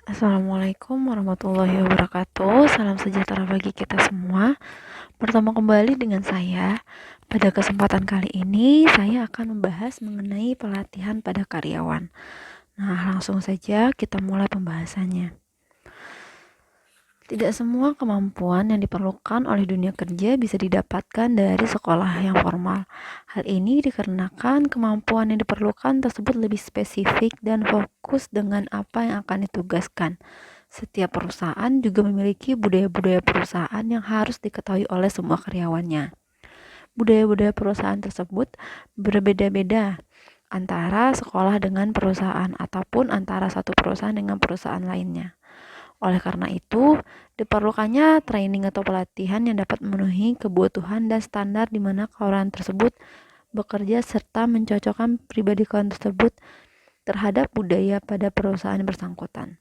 Assalamualaikum warahmatullahi wabarakatuh. Salam sejahtera bagi kita semua. Bertemu kembali dengan saya. Pada kesempatan kali ini, saya akan membahas mengenai pelatihan pada karyawan. Nah, langsung saja kita mulai pembahasannya. Tidak semua kemampuan yang diperlukan oleh dunia kerja bisa didapatkan dari sekolah yang formal. Hal ini dikarenakan kemampuan yang diperlukan tersebut lebih spesifik dan fokus dengan apa yang akan ditugaskan. Setiap perusahaan juga memiliki budaya-budaya perusahaan yang harus diketahui oleh semua karyawannya. Budaya-budaya perusahaan tersebut berbeda-beda antara sekolah dengan perusahaan ataupun antara satu perusahaan dengan perusahaan lainnya. Oleh karena itu, diperlukannya training atau pelatihan yang dapat memenuhi kebutuhan dan standar di mana karyawan tersebut bekerja serta mencocokkan pribadi karyawan tersebut terhadap budaya pada perusahaan yang bersangkutan.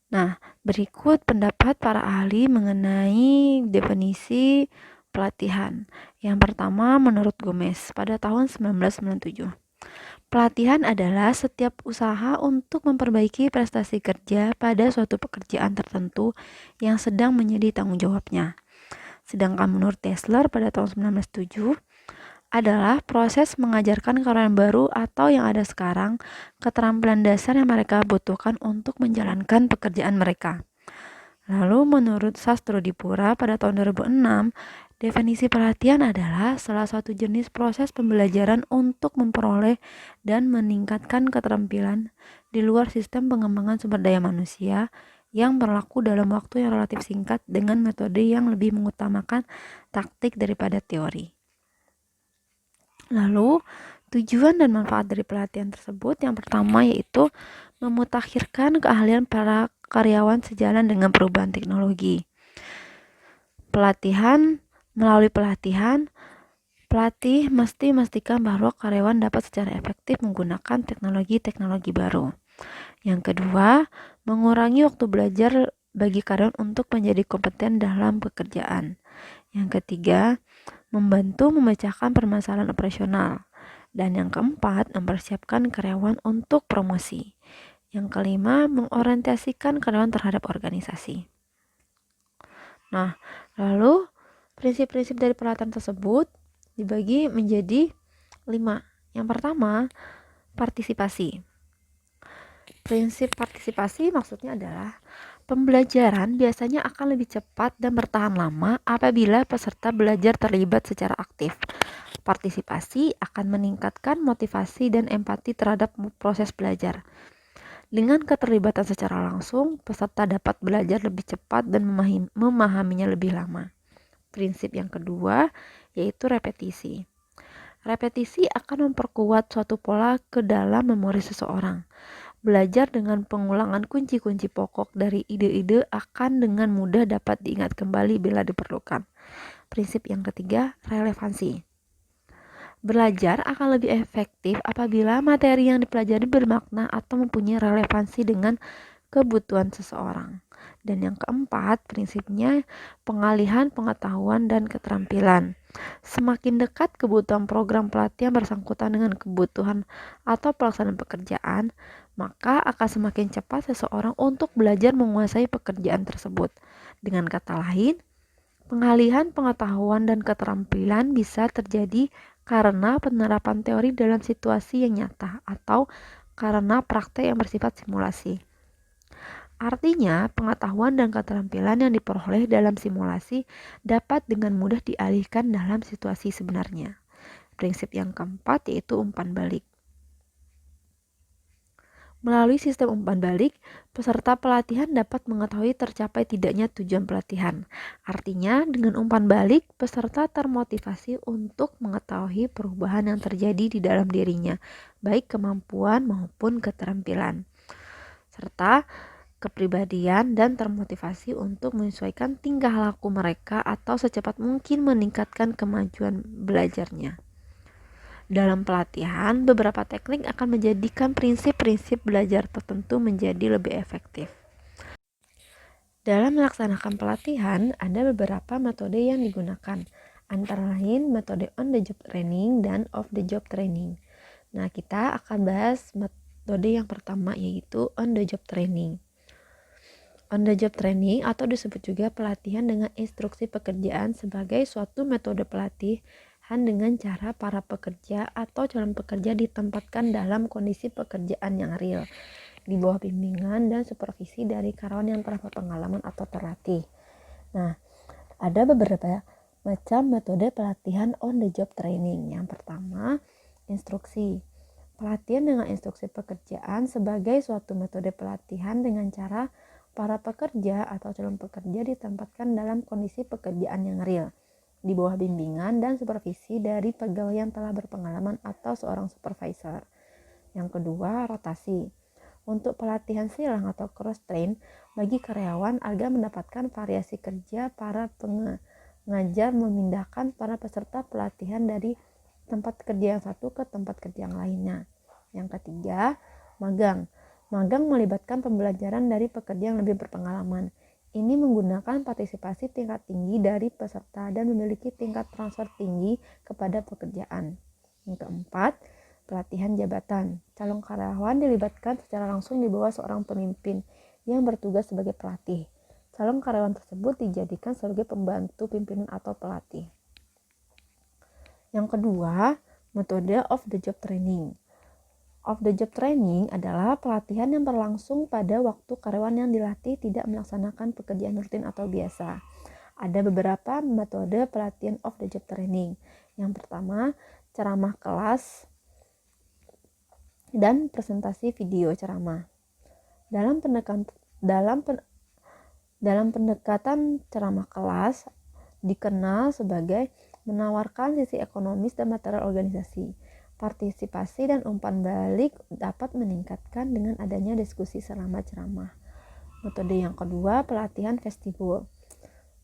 Nah, berikut pendapat para ahli mengenai definisi pelatihan. Yang pertama, menurut Gomez pada tahun 1997. Pelatihan adalah setiap usaha untuk memperbaiki prestasi kerja pada suatu pekerjaan tertentu yang sedang menjadi tanggung jawabnya. Sedangkan menurut Tesler pada tahun 1907 adalah proses mengajarkan karyawan baru atau yang ada sekarang keterampilan dasar yang mereka butuhkan untuk menjalankan pekerjaan mereka. Lalu menurut Sastrodipura pada tahun 2006, definisi pelatihan adalah salah satu jenis proses pembelajaran untuk memperoleh dan meningkatkan keterampilan di luar sistem pengembangan sumber daya manusia yang berlaku dalam waktu yang relatif singkat dengan metode yang lebih mengutamakan taktik daripada teori. Lalu, tujuan dan manfaat dari pelatihan tersebut yang pertama yaitu memutakhirkan keahlian para karyawan sejalan dengan perubahan teknologi. Melalui pelatihan, pelatih mesti memastikan bahwa karyawan dapat secara efektif menggunakan teknologi-teknologi baru. Yang kedua, mengurangi waktu belajar bagi karyawan untuk menjadi kompeten dalam pekerjaan. Yang ketiga, membantu memecahkan permasalahan operasional. Dan yang keempat, mempersiapkan karyawan untuk promosi. Yang kelima, mengorientasikan karyawan terhadap organisasi. Nah, lalu prinsip-prinsip dari pelatihan tersebut dibagi menjadi 5. Yang pertama, partisipasi. Prinsip partisipasi maksudnya adalah pembelajaran biasanya akan lebih cepat dan bertahan lama apabila peserta belajar terlibat secara aktif. Partisipasi akan meningkatkan motivasi dan empati terhadap proses belajar. Dengan keterlibatan secara langsung, peserta dapat belajar lebih cepat dan memahaminya lebih lama. Prinsip yang kedua yaitu repetisi. Repetisi akan memperkuat suatu pola ke dalam memori seseorang. Belajar dengan pengulangan kunci-kunci pokok dari ide-ide akan dengan mudah dapat diingat kembali bila diperlukan. Prinsip yang ketiga, relevansi. Belajar akan lebih efektif apabila materi yang dipelajari bermakna atau mempunyai relevansi dengan kebutuhan seseorang. Dan yang keempat, prinsipnya pengalihan pengetahuan dan keterampilan. Semakin dekat kebutuhan program pelatihan bersangkutan dengan kebutuhan atau pelaksanaan pekerjaan, maka akan semakin cepat seseorang untuk belajar menguasai pekerjaan tersebut. Dengan kata lain, pengalihan pengetahuan dan keterampilan bisa terjadi karena penerapan teori dalam situasi yang nyata atau karena praktek yang bersifat simulasi. Artinya, pengetahuan dan keterampilan yang diperoleh dalam simulasi dapat dengan mudah dialihkan dalam situasi sebenarnya. Prinsip yang keempat yaitu umpan balik. Melalui sistem umpan balik, peserta pelatihan dapat mengetahui tercapai tidaknya tujuan pelatihan. Artinya, dengan umpan balik, peserta termotivasi untuk mengetahui perubahan yang terjadi di dalam dirinya, baik kemampuan maupun keterampilan, serta kepribadian dan termotivasi untuk menyesuaikan tingkah laku mereka atau secepat mungkin meningkatkan kemajuan belajarnya. Dalam pelatihan, beberapa teknik akan menjadikan prinsip-prinsip belajar tertentu menjadi lebih efektif. Dalam melaksanakan pelatihan, ada beberapa metode yang digunakan, antara lain metode on-the-job training dan off-the-job training. Nah, kita akan bahas metode yang pertama yaitu on the job training. On the job training atau disebut juga pelatihan dengan instruksi pekerjaan sebagai suatu metode pelatihan dengan cara para pekerja atau calon pekerja ditempatkan dalam kondisi pekerjaan yang real di bawah bimbingan dan supervisi dari karyawan yang telah berpengalaman atau terlatih. Nah, ada beberapa macam metode pelatihan on the job training. Yang pertama, instruksi. Pelatihan dengan instruksi pekerjaan sebagai suatu metode pelatihan dengan cara para pekerja atau calon pekerja ditempatkan dalam kondisi pekerjaan yang real di bawah bimbingan dan supervisi dari pegawai yang telah berpengalaman atau seorang supervisor. Yang kedua, rotasi. Untuk pelatihan silang atau cross train bagi karyawan agar mendapatkan variasi kerja, para pengajar memindahkan para peserta pelatihan dari tempat kerja yang satu ke tempat kerja yang lainnya. Yang ketiga, magang. Magang melibatkan pembelajaran dari pekerja yang lebih berpengalaman. Ini menggunakan partisipasi tingkat tinggi dari peserta dan memiliki tingkat transfer tinggi kepada pekerjaan. Yang keempat, pelatihan jabatan. Calon karyawan dilibatkan secara langsung di bawah seorang pemimpin yang bertugas sebagai pelatih. Calon karyawan tersebut dijadikan sebagai pembantu pimpinan atau pelatih. Yang kedua, metode off the job training. Off the job training adalah pelatihan yang berlangsung pada waktu karyawan yang dilatih tidak melaksanakan pekerjaan rutin atau biasa. Ada beberapa metode pelatihan off the job training. Yang pertama, ceramah kelas dan presentasi video ceramah. Dalam pendekatan ceramah kelas dikenal sebagai menawarkan sisi ekonomis dan material organisasi. Partisipasi dan umpan balik dapat meningkatkan dengan adanya diskusi selama ceramah. Metode yang kedua, pelatihan vestibul.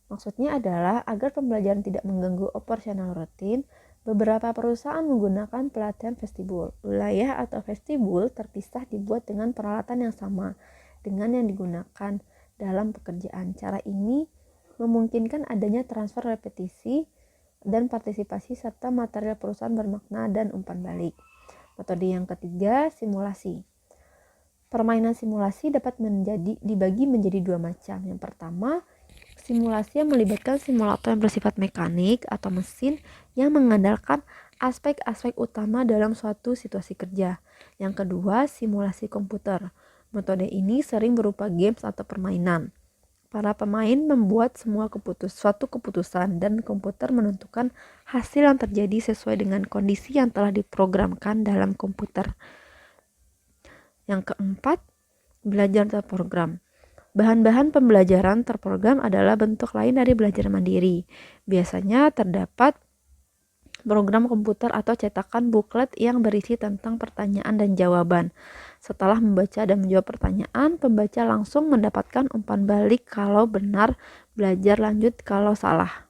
Maksudnya adalah agar pembelajaran tidak mengganggu operasional rutin, beberapa perusahaan menggunakan pelatihan vestibul. Wilayah atau vestibul terpisah dibuat dengan peralatan yang sama dengan yang digunakan dalam pekerjaan. Cara ini memungkinkan adanya transfer repetisi dan partisipasi serta material perusahaan bermakna dan umpan balik. Metode yang ketiga, simulasi. Permainan simulasi dapat dibagi menjadi dua macam. Yang pertama, simulasi yang melibatkan simulator yang bersifat mekanik atau mesin yang mengandalkan aspek-aspek utama dalam suatu situasi kerja. Yang kedua, simulasi komputer. Metode ini sering berupa games atau permainan. Para pemain membuat suatu keputusan dan komputer menentukan hasil yang terjadi sesuai dengan kondisi yang telah diprogramkan dalam komputer. Yang keempat, belajar terprogram. Bahan-bahan pembelajaran terprogram adalah bentuk lain dari belajar mandiri. Biasanya terdapat program komputer atau cetakan buklet yang berisi tentang pertanyaan dan jawaban. Setelah membaca dan menjawab pertanyaan, pembaca langsung mendapatkan umpan balik kalau benar, belajar lanjut kalau salah.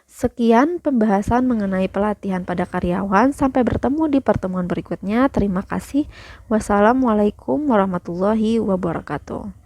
Sekian pembahasan mengenai pelatihan pada karyawan. Sampai bertemu di pertemuan berikutnya. Terima kasih. Wassalamualaikum warahmatullahi wabarakatuh.